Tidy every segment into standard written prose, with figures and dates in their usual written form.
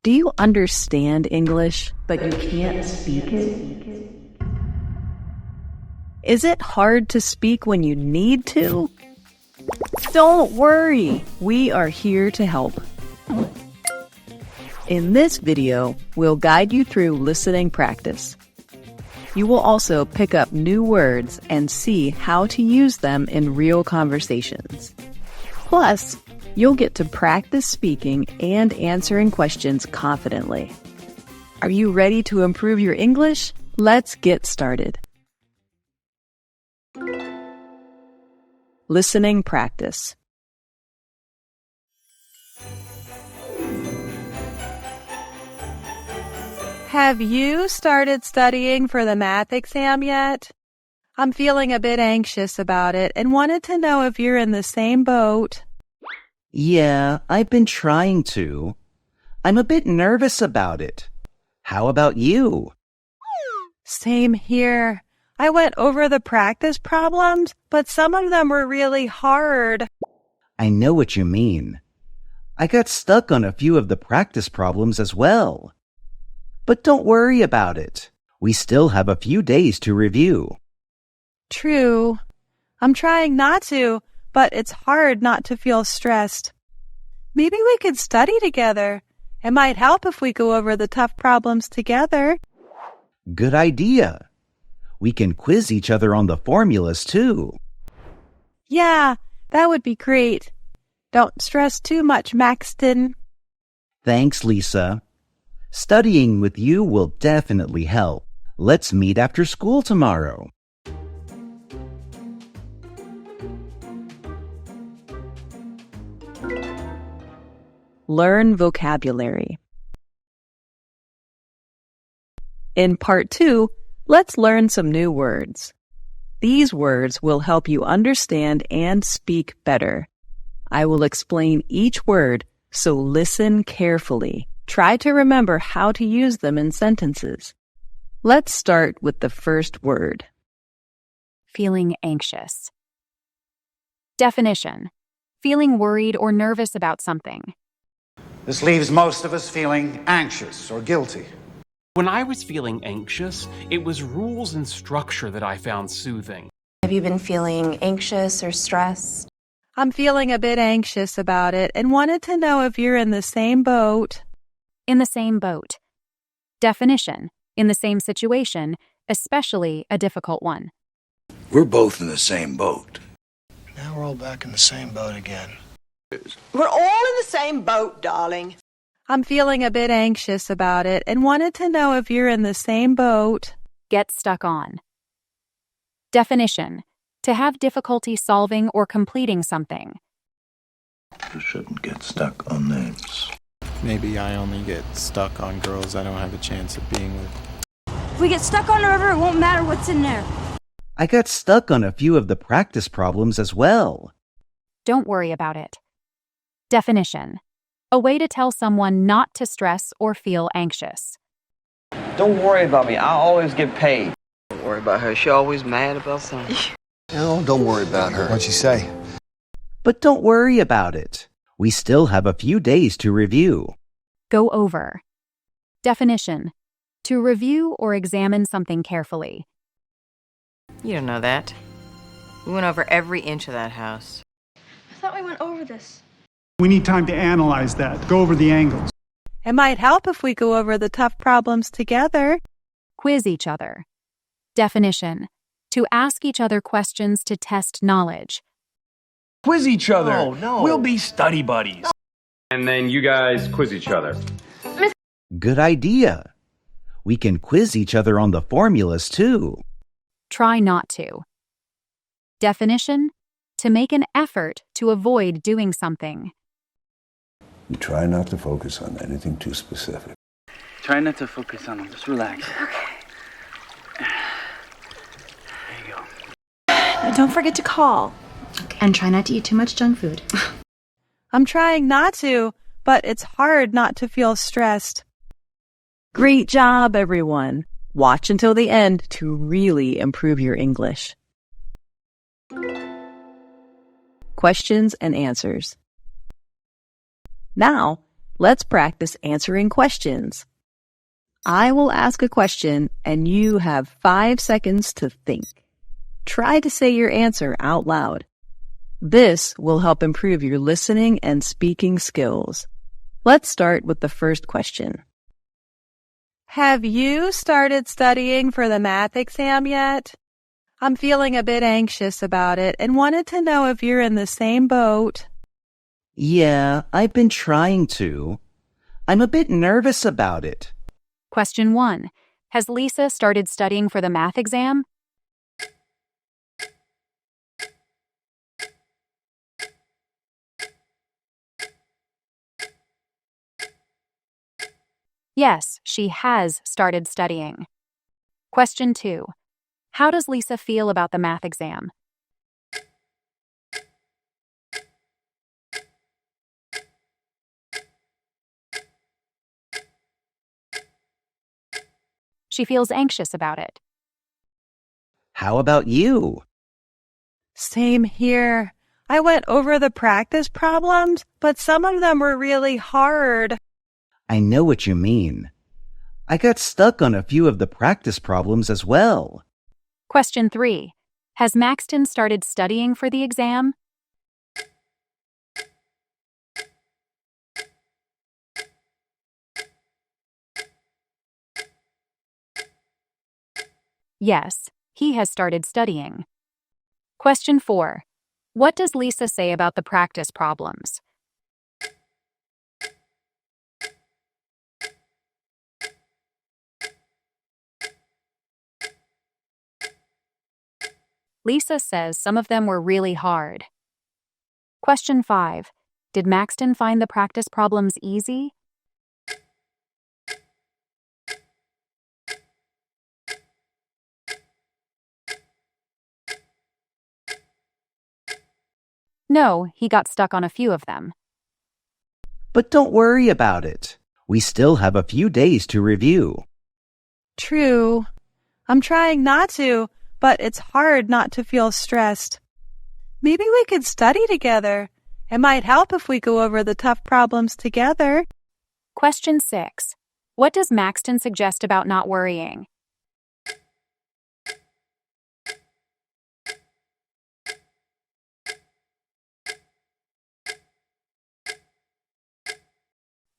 Do you understand English, but you can't speak it? Is it hard to speak when you need to? Don't worry, we are here to help. In this video, we'll guide you through listening practice. You will also pick up new words and see how to use them in real conversations. Plus, you'll get to practice speaking and answering questions confidently. Are you ready to improve your English? Let's get started. Listening practice. Have you started studying for the math exam yet? I'm feeling a bit anxious about it and wanted to know if you're in the same boat. Yeah, I've been trying to. I'm a bit nervous about it. How about you? Same here. I went over the practice problems, but some of them were really hard. I know what you mean. I got stuck on a few of the practice problems as well. But don't worry about it. We still have a few days to review. True. I'm trying not to, but it's hard not to feel stressed. Maybe we could study together. It might help if we go over the tough problems together. Good idea. We can quiz each other on the formulas too. Yeah, that would be great. Don't stress too much, Maxtin. Thanks, Lisa. Studying with you will definitely help. Let's meet after school tomorrow. Learn vocabulary. In Part 2, let's learn some new words. These words will help you understand and speak better. I will explain each word, so listen carefully. Try to remember how to use them in sentences. Let's start with the first word. Feeling anxious. Definition: feeling worried or nervous about something. This leaves most of us feeling anxious or guilty. When I was feeling anxious, it was rules and structure that I found soothing. Have you been feeling anxious or stressed? I'm feeling a bit anxious about it and wanted to know if you're in the same boat. In the same boat. Definition: in the same situation, especially a difficult one. We're both in the same boat. Now we're all back in the same boat again. We're all in the same boat, darling. I'm feeling a bit anxious about it and wanted to know if you're in the same boat. Get stuck on. Definition: to have difficulty solving or completing something. You shouldn't get stuck on names. Maybe I only get stuck on girls I don't have a chance of being with. If we get stuck on a river, it won't matter what's in there. I got stuck on a few of the practice problems as well. Don't worry about it. Definition: a way to tell someone not to stress or feel anxious. Don't worry about me. I always get paid. Don't worry about her. She always mad about something. No, don't worry about her. What'd she say? But don't worry about it. We still have a few days to review. Go over. Definition: to review or examine something carefully. You don't know that. We went over every inch of that house. I thought we went over this. We need time to analyze that, go over the angles. It might help if we go over the tough problems together. Quiz each other. Definition: to ask each other questions to test knowledge. Quiz each other. Oh, no. We'll be study buddies. And then you guys quiz each other. Good idea. We can quiz each other on the formulas too. Try not to. Definition: to make an effort to avoid doing something. You try not to focus on anything too specific. Try not to focus on them. Just relax. Okay. There you go. Now don't forget to call. Okay. And try not to eat too much junk food. I'm trying not to, but it's hard not to feel stressed. Great job, everyone. Watch until the end to really improve your English. Questions and answers. Now, let's practice answering questions. I will ask a question and you have 5 seconds to think. Try to say your answer out loud. This will help improve your listening and speaking skills. Let's start with the first question. Have you started studying for the math exam yet? I'm feeling a bit anxious about it and wanted to know if you're in the same boat. Yeah, I've been trying to. I'm a bit nervous about it. Question 1. Has Lisa started studying for the math exam? Yes, she has started studying. Question 2. How does Lisa feel about the math exam? She feels anxious about it. How about you? Same here. I went over the practice problems, but some of them were really hard. I know what you mean. I got stuck on a few of the practice problems as well. Question 3. Has Maxtin started studying for the exam? Yes, he has started studying. Question 4. What does Lisa say about the practice problems? Lisa says some of them were really hard. Question 5. Did Maxtin find the practice problems easy? No, he got stuck on a few of them. But don't worry about it. We still have a few days to review. True. I'm trying not to, but it's hard not to feel stressed. Maybe we could study together. It might help if we go over the tough problems together. Question 6. What does Maxtin suggest about not worrying?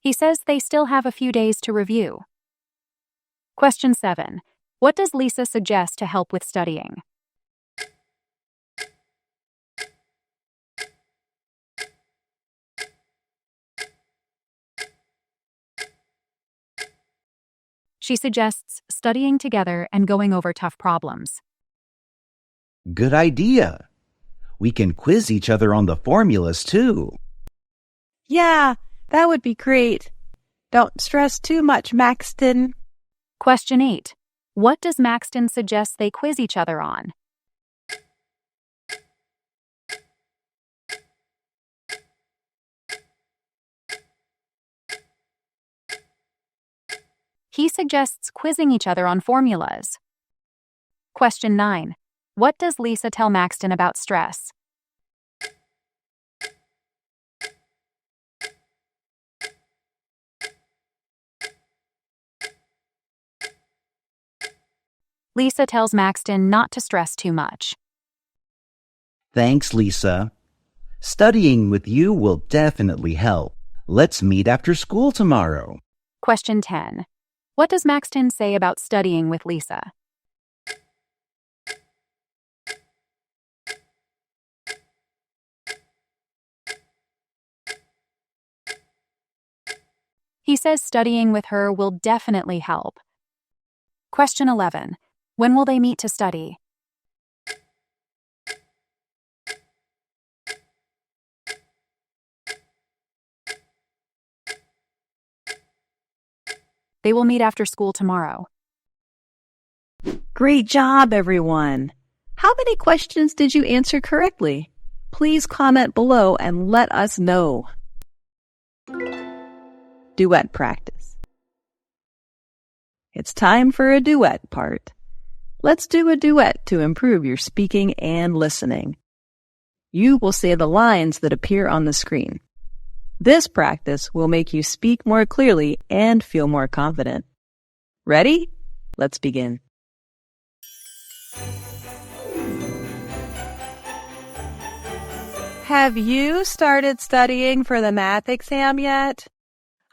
He says they still have a few days to review. Question 7. What does Lisa suggest to help with studying? She suggests studying together and going over tough problems. Good idea. We can quiz each other on the formulas too. Yeah, that would be great. Don't stress too much, Maxtin. Question 8. What does Maxtin suggest they quiz each other on? He suggests quizzing each other on formulas. Question 9. What does Lisa tell Maxtin about stress? Lisa tells Maxtin not to stress too much. Thanks, Lisa. Studying with you will definitely help. Let's meet after school tomorrow. Question 10. What does Maxtin say about studying with Lisa? He says studying with her will definitely help. Question 11. When will they meet to study? They will meet after school tomorrow. Great job, everyone. How many questions did you answer correctly? Please comment below and let us know. Duet practice. It's time for a duet part. Let's do a duet to improve your speaking and listening. You will say the lines that appear on the screen. This practice will make you speak more clearly and feel more confident. Ready? Let's begin. Have you started studying for the math exam yet?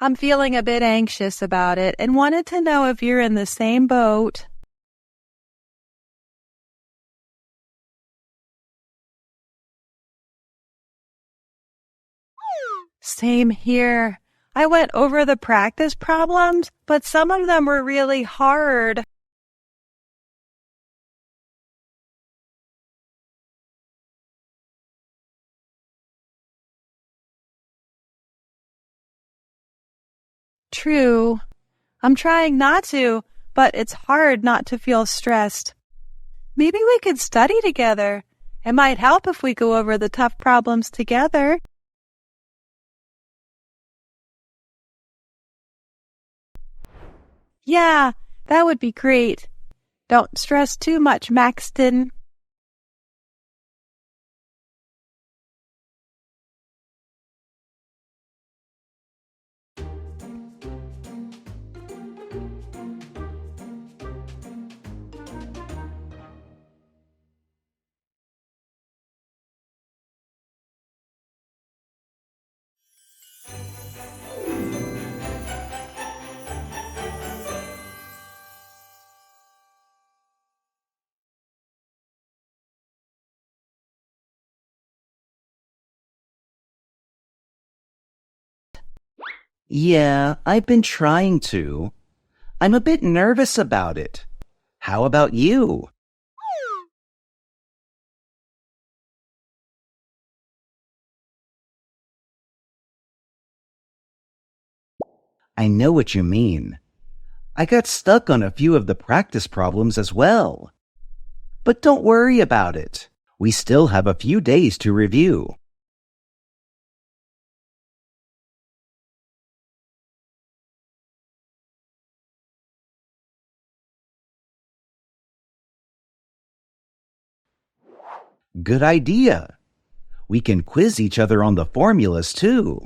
I'm feeling a bit anxious about it and wanted to know if you're in the same boat. Same here. I went over the practice problems, but some of them were really hard. True. I'm trying not to, but it's hard not to feel stressed. Maybe we could study together. It might help if we go over the tough problems together. Yeah, that would be great. Don't stress too much, Maxtin. Yeah, I've been trying to. I'm a bit nervous about it. How about you? I know what you mean. I got stuck on a few of the practice problems as well. But don't worry about it. We still have a few days to review. Good idea. We can quiz each other on the formulas too.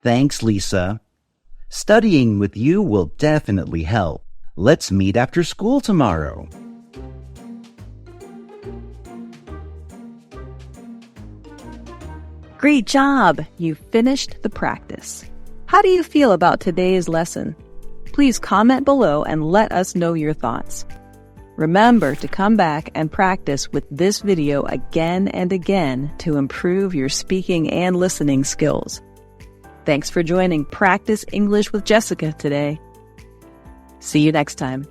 Thanks, Lisa. Studying with you will definitely help. Let's meet after school tomorrow. Great job! You finished the practice. How do you feel about today's lesson? Please comment below and let us know your thoughts. Remember to come back and practice with this video again and again to improve your speaking and listening skills. Thanks for joining Practice English with Jessica today. See you next time.